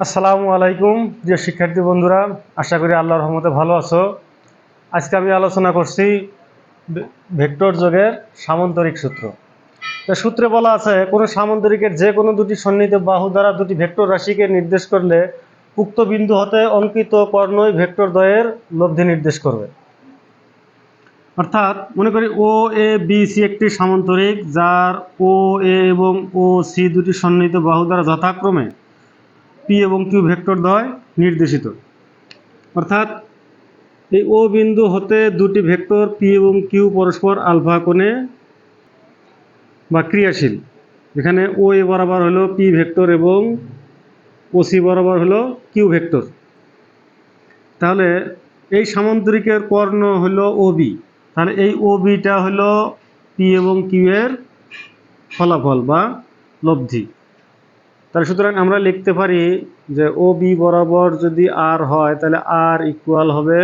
আসসালামু আলাইকুম প্রিয় শিক্ষার্থী বন্ধুরা, আশা করি আল্লাহর রহমতে ভালো আছো। আজকে আমি আলোচনা করছি ভেক্টর যোগের সামান্তরিক সূত্র। তো সূত্রে বলা আছে কোনো সামান্তরিকের যে কোনো দুটি সন্নিহিত বাহু দ্বারা দুটি ভেক্টর রাশিকে নির্দেশ করলে উক্ত বিন্দু হতে অঙ্কিত কর্ণই ভেক্টর দ্বয়ের লব্ধি নির্দেশ করবে। অর্থাৎ মনে করি ও এ বি সি একটি সামান্তরিক যার ও এ এবং ও সি দুটি সন্নিহিত বাহু দ্বারা যথাক্রমে পি এবং কিউ ভেক্টর দ্বয় নির্দেশিত। অর্থাৎ এই ও বিন্দু হতে দুটি ভেক্টর পি এবং কিউ পরস্পর আলফা কোণে বা ক্রিয়াশীল। এখানে ও এ বরাবর হলো পি ভেক্টর এবং ও সি বরাবর হলো কিউ ভেক্টর। তাহলে এই সামান্তরিকের কর্ণ হলো ও বি। তাহলে এই ও বিটা হলো পি এবং কিউ এর ফলাফল বা লব্ধি। তাহলে সুতরাং আমরা লিখতে পারি যে ও বি বরাবর যদি আর হয় তাহলে আর ইকুয়াল হবে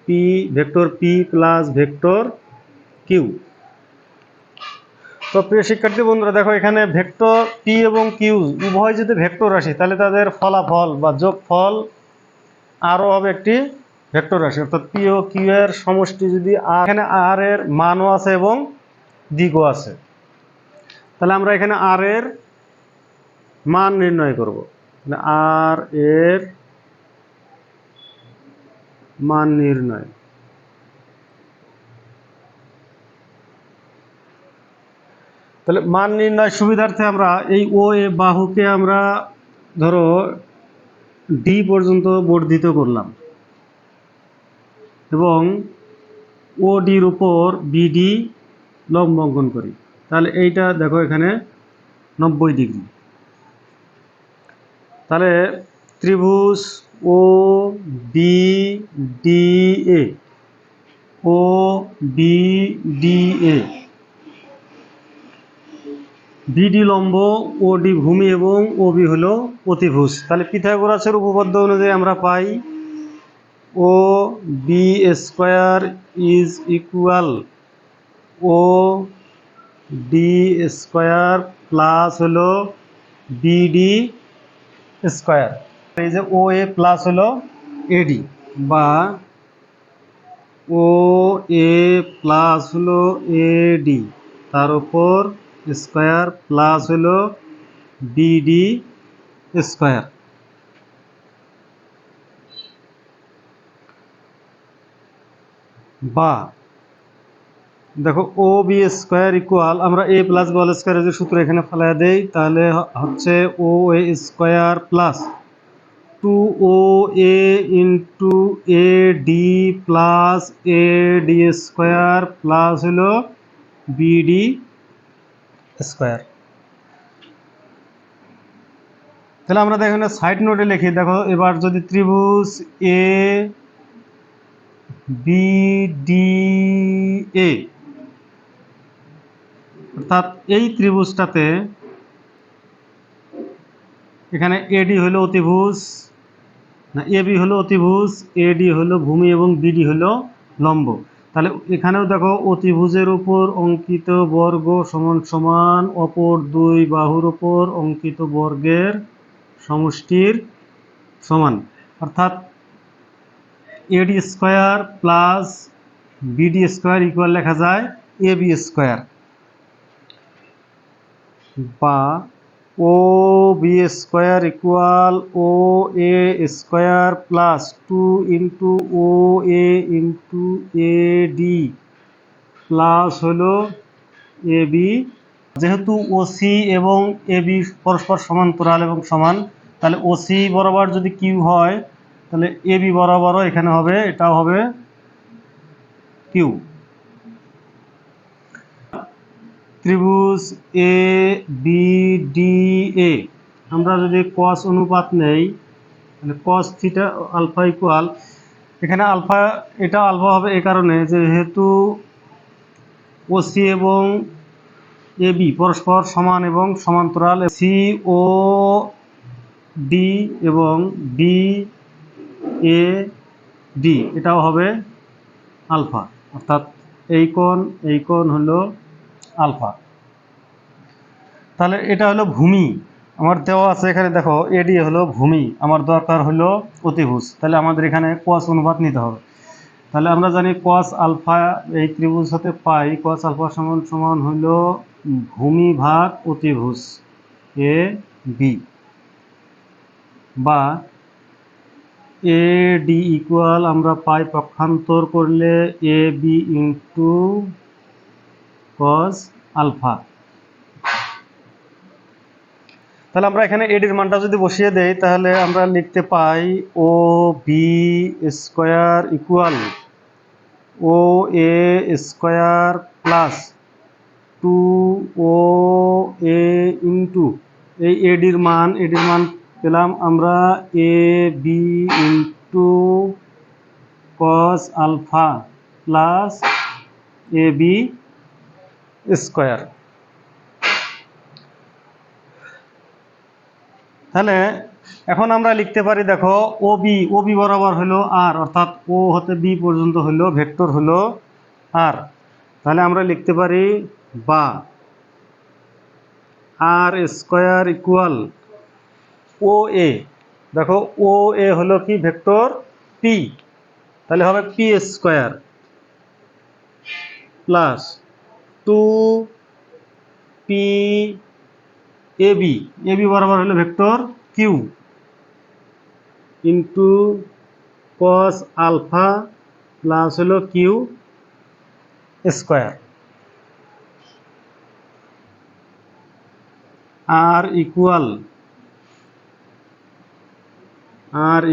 P vector P plus vector Q. তো প্রিয় শিক্ষার্থী বন্ধুরা দেখো, এখানে ভেক্টর পি এবং কিউ উভয় যদি ভেক্টর রাশি তাহলে তাদের ফলাফল বা যোগফল আরও হবে একটি ভেক্টর রাশি। অর্থাৎ পি ও কিউ এর সমষ্টি যদি এখানে আর এর মানও আছে এবং দিকও আছে, তাহলে আমরা এখানে আর এর মান নির্ণয় করব। আর এর মান নির্ণয়, তাহলে মান নির্ণয় সুবিধার্থে আমরা এই ও এ বাহুকে আমরা ধরো ডি পর্যন্ত বর্ধিত করলাম এবং ও ডির উপর বিডি লম্ব অঙ্কন করি। তাহলে এইটা দেখো এখানে 90 ডিগ্রি। তাহলে ত্রিভুজ O B D A, O B D A, BD লম্ব, ও ডি ভূমি এবং ও বি হলো অতিভুজ। তাহলে পিথাগোরাসের উপপাদ্য অনুযায়ী আমরা পাই O B square is equal O D square plus হলো বিডি স্কোয়ার। এই যে ও এ প্লাস হলো এডি, বা ও এ প্লাস হলো এডি তার উপর স্কোয়ার প্লাস হলো বিডি স্কোয়ার। বা দেখো ও বি স্কোয়ার ইকুয়াল, আমরা এ প্লাস বি হোল স্কোয়ারের যে সূত্র এখানে ফেলাই দেই, তাহলে হচ্ছে O A square plus two O A into A D plus A D square plus হলো বিডি স্কোয়ার। তাহলে আমরা দেখো সাইড নোটে লিখি। দেখো এবার যদি ত্রিভুজ এ বি ডি এ, অর্থাৎ এই ত্রিভুজটাতে এখানে এডি হলো অতিভুজ, না এবি হলো অতিভুজ, এডি হলো ভূমি এবং বিডি হলো লম্ব। তাহলে এখানেও দেখো অতিভুজের উপর অঙ্কিত বর্গ সমান সমান অপর দুই বাহুর উপর অঙ্কিত বর্গের সমষ্টির সমান। অর্থাৎ AD square plus BD square equal লেখা যায় এবি স্কোয়ার, বা O B square equal O A square plus two into O A into A D plus হলো এ বি। যেহেতু ও সি এবং এ বি পরস্পর সমান্তরাল এবং সমান, তাহলে ও সি বরাবর যদি কিউ হয় তাহলে এ বি বরাবরও এখানে হবে, এটাও হবে কিউ। ত্রিভুজ এ বি ডি এ আমরা যদি কস অনুপাত নেই তাহলে কস থিটা আলফা ইকুয়াল, এখানে আলফা, এটা আলফা হবে এই কারণে যেহেতু ও সি এবং এ বি পরস্পর সমান এবং সমান্তরাল। সি ও ডি এবং বি এ ডি এটাও হবে আলফা, অর্থাৎ এই কোণ হলো আলফা। তাহলে এটা হলো ভূমি আমার দেওয়া আছে এখানে দেখো এডি হলো ভূমি, আমার দরকার হলো অতিভুজ, তাহলে আমাদের এখানে কস অনুপাত নিতে হবে। তাহলে আমরা জানি কস আলফা এই ত্রিভুজ হতে পাই কস আলফা সমান সমান হলো ভূমি ভাগ অতিভুজ এ বি, বা এ ডি ইকুয়াল আমরা পাই পক্ষান্তর করলে এ বি ইন্টু কস আলফা। তাহলে আমরা এখানে এডির মানটা যদি বসিয়ে দেই তাহলে আমরা লিখতে পাই O B square equal O A square plus 2 O A into এই এডির মান পেলাম আমরা A B into cos alpha plus A B square. তাহলে এখন আমরা লিখতে পারি দেখো ও বি বরাবর হলো আর, অর্থাৎ ও হতে বি পর্যন্ত হলো ভেক্টর হলো আর। তাহলে আমরা লিখতে পারি বা আর স্কোয়ার ইকুয়াল ও এ, দেখো ও এ হলো কি ভেক্টর পি, তাহলে হবে P square plus 2 P A B বরাবর হলো vector Q into cos alpha plus হলো কিউ স্কোয়ার। আর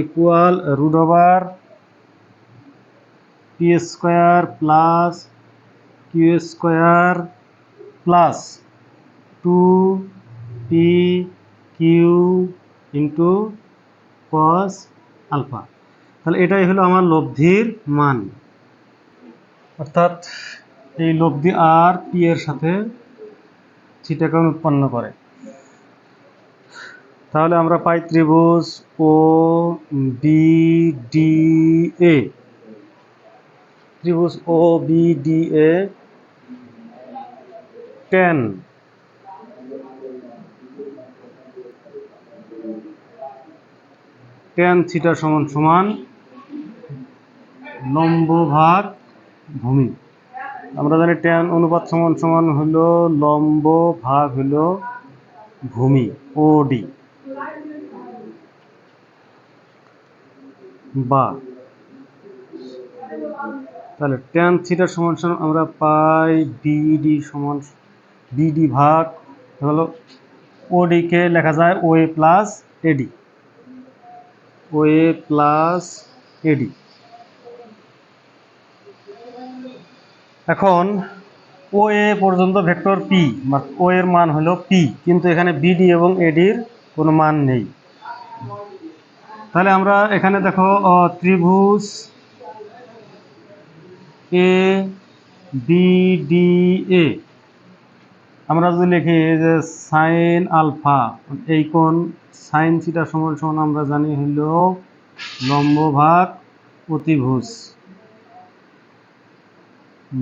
equal root over P square plus Q square plus 2 P Q into cos alpha. তাহলে এটাই হলো আমার লব্ধির মান, অর্থাৎ এই লব্ধি আর পি এর সাথে থিটা কোণ উৎপন্ন করে। তাহলে আমরা পাই ত্রিভুজ ও বি ডি এ, ত্রিভুজ O B D A tan theta সমান সমান লম্ব ভাগ ভূমি। আমরা জানি ট্যান অনুপাত সমান সমান হলো লম্ব ভাগ হলো ভূমি ও ডি, বা তাহলে ট্যান থিটা সমান সমান আমরা পাই বিডি ভাগ হলো ওডি কে লেখা যায় ও এ প্লাস এডি, এখন ও এ পর্যন্ত ভেক্টর পি, ও এর মান হলো পি, কিন্তু এখানে বিডি এবং এডির কোনো মান নেই। তাহলে আমরা এখানে দেখো ত্রিভুজ এ বি ডি এ আমরা যদি লিখি যে সাইন আলফা, এই কোণ সাইন থিটা সমান সমান আমরা জানি হলো লম্ব ভাগ অতিভুজ,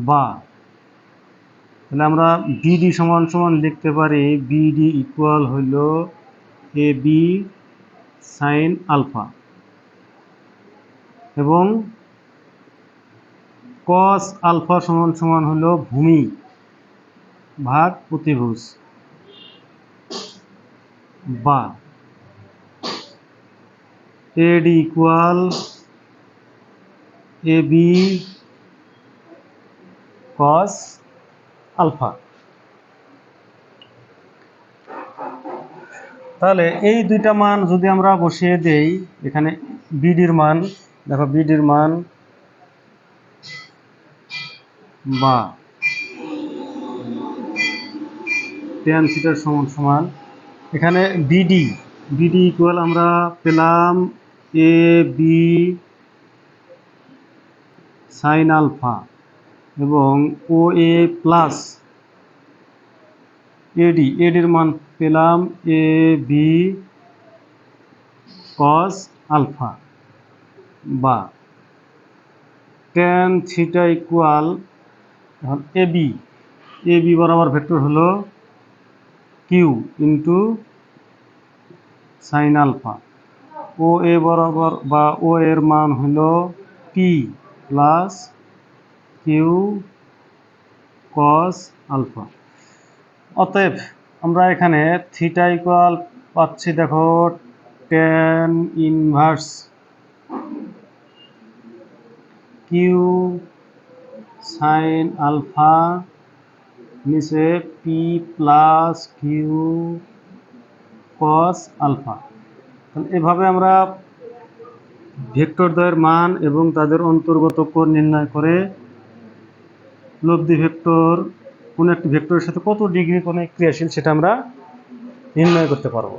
বা তাহলে আমরা বিডি সমান সমান লিখতে পারি বিডি ইকুয়াল হইল এ বি সাইন আলফা এবং কস আলফা সমান সমান হলো ভূমি ভাগ অতিভুজ, বা এডি ইকুয়াল এ বি কস আলফা। তাহলে এই দুইটা মান যদি আমরা বসিয়ে দেই, এখানে বিডির মান দেখো, বিডির মান বা ট্যান থিটার সমান সমান এখানে বিডি ইকুয়াল আমরা পেলাম এ বি সাইন আলফা এবং ও এ প্লাস এডির মান পেলাম এ বি কস আলফা, বা ট্যান থিটা ইকুয়াল এখন এ বি বরাবর ভেক্টর হলো Q into sine alpha. O A বরাবর বা ও এর মান হলো P plus Q cos alpha. অতএব আমরা এখানে থিটা ইকুয়াল পাচ্ছি, দেখো tan inverse Q sine alpha, নিচে P plus Q cos alpha. তাহলে এভাবে আমরা ভেক্টর দ্বয়ের মান এবং তাদের অন্তর্গত কোণ নির্ণয় করে লব্ধি ভেক্টর কোন একটি ভেক্টরের সাথে কত ডিগ্রি কোণে ক্রিয়াশীল সেটা আমরা নির্ণয় করতে পারবো।